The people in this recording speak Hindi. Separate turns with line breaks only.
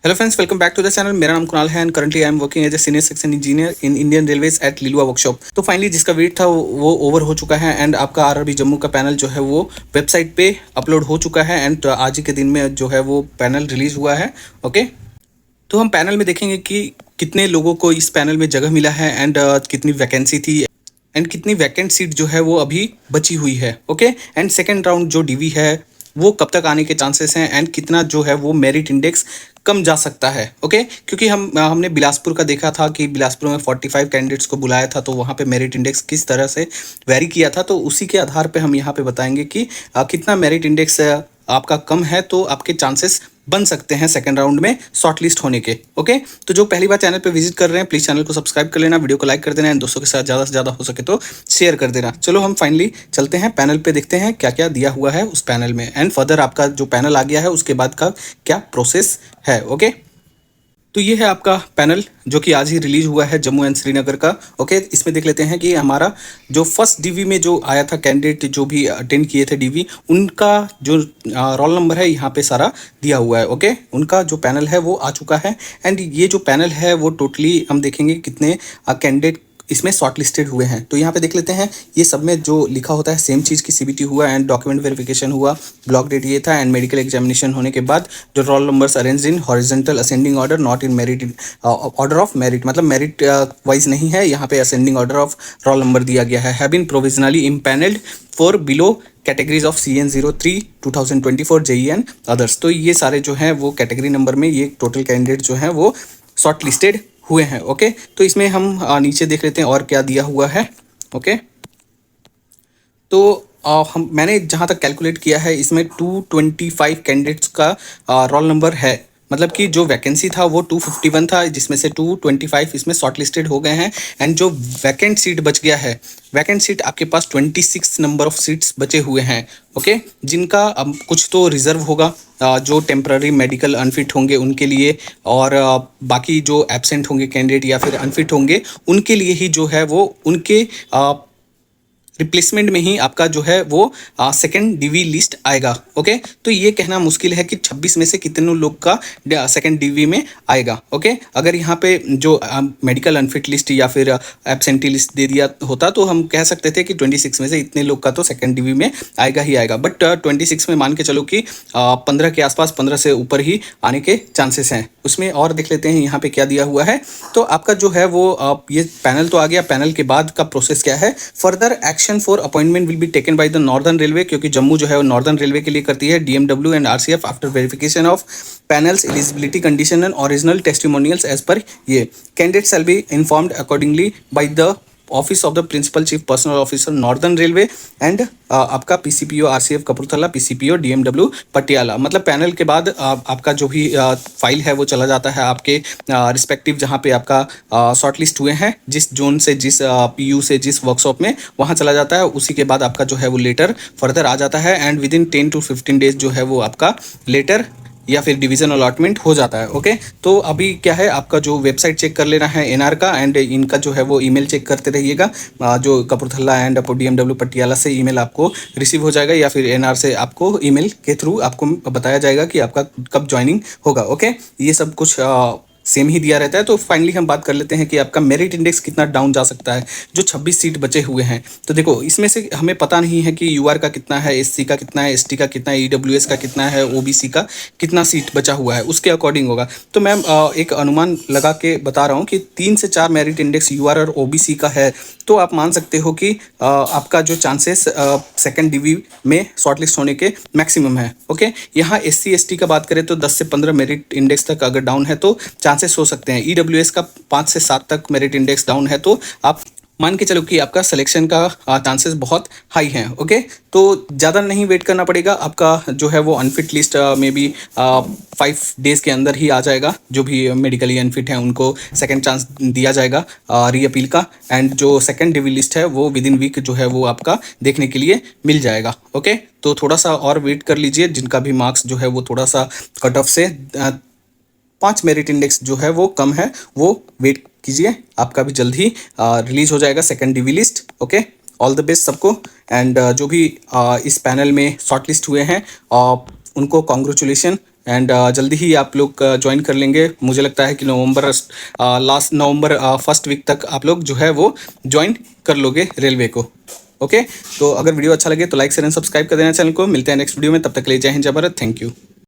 Hello friends, welcome back to the channel. मेरा नाम कुणाल है and currently I am working as a senior section engineer in Indian Railways at Liluah workshop. तो फाइनली जिसका वेट था वो ओवर हो चुका है एंड आपका आरआरबी जम्मू का पैनल जो है वो वेबसाइट पे अपलोड हो चुका है एंड आज ही के दिन में जो है वो पैनल रिलीज हुआ है। ओके, तो हम पैनल में देखेंगे कि कितने लोगों को इस पैनल में जगह मिला है एंड कितनी वैकेंसी थी एंड कितनी वैकेंट सीट जो है वो अभी बची हुई है। ओके, एंड सेकेंड राउंड जो डीवी है वो कब तक आने के चांसेस हैं एंड कितना जो है वो मेरिट इंडेक्स कम जा सकता है। ओके, क्योंकि हमने बिलासपुर का देखा था कि बिलासपुर में 45 कैंडिडेट्स को बुलाया था, तो वहाँ पे मेरिट इंडेक्स किस तरह से वेरी किया था, तो उसी के आधार पे हम यहाँ पे बताएंगे कि कितना मेरिट इंडेक्स आपका कम है तो आपके चांसेस बन सकते हैं सेकंड राउंड में शॉर्टलिस्ट होने के। ओके, तो जो पहली बार चैनल पे विजिट कर रहे हैं प्लीज चैनल को सब्सक्राइब कर लेना, वीडियो को लाइक कर देना एंड दोस्तों के साथ ज़्यादा से ज़्यादा हो सके तो शेयर कर देना। चलो हम फाइनली चलते हैं पैनल पे, देखते हैं क्या क्या दिया हुआ है उस पैनल में एंड फर्दर आपका जो पैनल आ गया है उसके बाद का क्या प्रोसेस है। ओके, तो ये है आपका पैनल जो कि आज ही रिलीज हुआ है जम्मू एंड श्रीनगर का। ओके, इसमें देख लेते हैं कि हमारा जो फर्स्ट डीवी में जो आया था कैंडिडेट जो भी अटेंड किए थे डीवी, उनका जो रोल नंबर है यहाँ पे सारा दिया हुआ है। ओके, उनका जो पैनल है वो आ चुका है एंड ये जो पैनल है वो टोटली हम देखेंगे कितने कैंडिडेट इसमें शॉर्ट लिस्टेड हुए हैं। तो यहाँ पे देख लेते हैं, ये सब में जो लिखा होता है सेम चीज़ की सीबीटी हुआ एंड डॉक्यूमेंट वेरिफिकेशन हुआ, ब्लॉक डेट ये था एंड मेडिकल एग्जामिनेशन होने के बाद जो roll numbers arrange in horizontal ascending order not in merit order of merit, मतलब मेरिट वाइज नहीं है, यहाँ पे ascending order of roll number दिया गया है। Have been provisionally empanelled for below categories of CN03 2024 JE and others. तो ये सारे जो हैं वो कैटेगरी नंबर में ये टोटल कैंडिडेट जो हैं वो शॉर्ट लिस्टेड हुए हैं। ओके, तो इसमें हम नीचे देख लेते हैं और क्या दिया हुआ है। ओके, तो हम मैंने जहाँ तक कैलकुलेट किया है इसमें 225 कैंडिडेट्स का रोल नंबर है, मतलब कि जो वैकेंसी था वो 251 था, जिसमें से 225 इसमें शॉर्ट लिस्टेड हो गए हैं एंड जो वैकेंट सीट बच गया है, वैकेंट सीट आपके पास 26 नंबर ऑफ सीट्स बचे हुए हैं। ओके, जिनका अब कुछ तो रिजर्व होगा, जो टेम्पररी मेडिकल अनफिट होंगे उनके लिए, और बाकी जो एब्सेंट होंगे कैंडिडेट या फिर अनफिट होंगे उनके लिए ही जो है वो उनके रिप्लेसमेंट में ही आपका जो है वो सेकंड डीवी लिस्ट आएगा। ओके, तो ये कहना मुश्किल है कि 26 में से कितने लोग का सेकंड डीवी में आएगा। ओके, अगर यहाँ पे जो मेडिकल अनफिट लिस्ट या फिर एब्सेंटी लिस्ट दे दिया होता तो हम कह सकते थे कि 26 में से इतने लोग का तो सेकंड डीवी में आएगा ही आएगा, बट 26 में मान के चलो कि 15 के आसपास, 15 से ऊपर ही आने के चांसेस हैं। उसमें और देख लेते हैं यहाँ पे क्या दिया हुआ है। तो आपका जो है वो ये पैनल तो आ गया, पैनल के बाद का प्रोसेस क्या है, further action for appointment will be taken by the northern railway, क्योंकि जम्मू जो है वो नॉर्दर्न रेलवे के लिए करती है, DMW and RCF after verification of panels eligibility condition and original testimonials as per ये candidate shall be informed accordingly by the office of the principal chief personnel officer northern railway and आपका PCPO RCF Kapurthala, PCPO DMW Patiala. मतलब पैनल के बाद आपका जो भी फाइल है वो चला जाता है आपके रिस्पेक्टिव जहाँ पे आपका शॉर्ट लिस्ट हुए हैं, जिस जोन से, जिस PU से, जिस वर्कशॉप में, वहाँ चला जाता है। उसी के बाद आपका जो है वो लेटर फर्दर आ जाता है and with in 10 to 15 days जो है वो आपका लेटर या फिर डिवीजन अलॉटमेंट हो जाता है। ओके, तो अभी क्या है, आपका जो वेबसाइट चेक कर लेना है NR का एंड इनका जो है वो ईमेल चेक करते रहिएगा। जो कपूरथला एंड DMW पटियाला से ईमेल आपको रिसीव हो जाएगा या फिर NR से आपको ईमेल के थ्रू आपको बताया जाएगा कि आपका कब ज्वाइनिंग होगा। ओके, ये सब कुछ सेम ही दिया रहता है। तो फाइनली हम बात कर लेते हैं कि आपका मेरिट इंडेक्स कितना डाउन जा सकता है जो 26 सीट बचे हुए हैं। तो देखो, इसमें से हमें पता नहीं है कि UR का कितना है, SC का कितना है, ST का कितना है, EWS का कितना है, OBC का कितना सीट बचा हुआ है, उसके अकॉर्डिंग होगा। तो मैं एक अनुमान लगा के बता रहा हूँ कि 3 से 4 मेरिट इंडेक्स UR और OBC का है, तो आप मान सकते हो कि आपका जो चांसेस सेकंड डीवी में शॉर्टलिस्ट होने के मैक्सिमम है। ओके, यहाँ SC ST का बात करें तो 10 से 15 मेरिट इंडेक्स तक अगर डाउन है तो चांसेस हो सकते हैं। EWS का 5 से 7 तक मेरिट इंडेक्स डाउन है तो आप मान के चलो कि आपका सिलेक्शन का चांसेस बहुत हाई हैं। ओके, तो ज़्यादा नहीं वेट करना पड़ेगा, आपका जो है वो अनफिट लिस्ट में भी 5 डेज़ के अंदर ही आ जाएगा। जो भी मेडिकली अनफिट हैं उनको सेकंड चांस दिया जाएगा रीअपील का, एंड जो सेकंड डीवी लिस्ट है वो विद इन वीक जो है वो आपका देखने के लिए मिल जाएगा। ओके, तो थोड़ा सा और वेट कर लीजिए, जिनका भी मार्क्स जो है वो थोड़ा सा कट ऑफ से 5 मेरिट इंडेक्स जो है वो कम है वो वेट कीजिए, आपका भी जल्द ही रिलीज हो जाएगा second DV list. Okay, all the best सबको एंड जो भी इस पैनल में शॉर्ट लिस्ट हुए हैं उनको कॉन्ग्रेचुलेशन एंड जल्दी ही आप लोग ज्वाइन कर लेंगे। मुझे लगता है कि लास्ट नवंबर फर्स्ट वीक तक आप लोग जो है वो ज्वाइन कर लोगे रेलवे को। ओके, तो अगर वीडियो अच्छा लगे तो लाइक शेयर एंड सब्सक्राइब कर देना चैनल को। मिलते हैं नेक्स्ट वीडियो में, तब तक के लिए जय हिंद जय भारत, थैंक यू।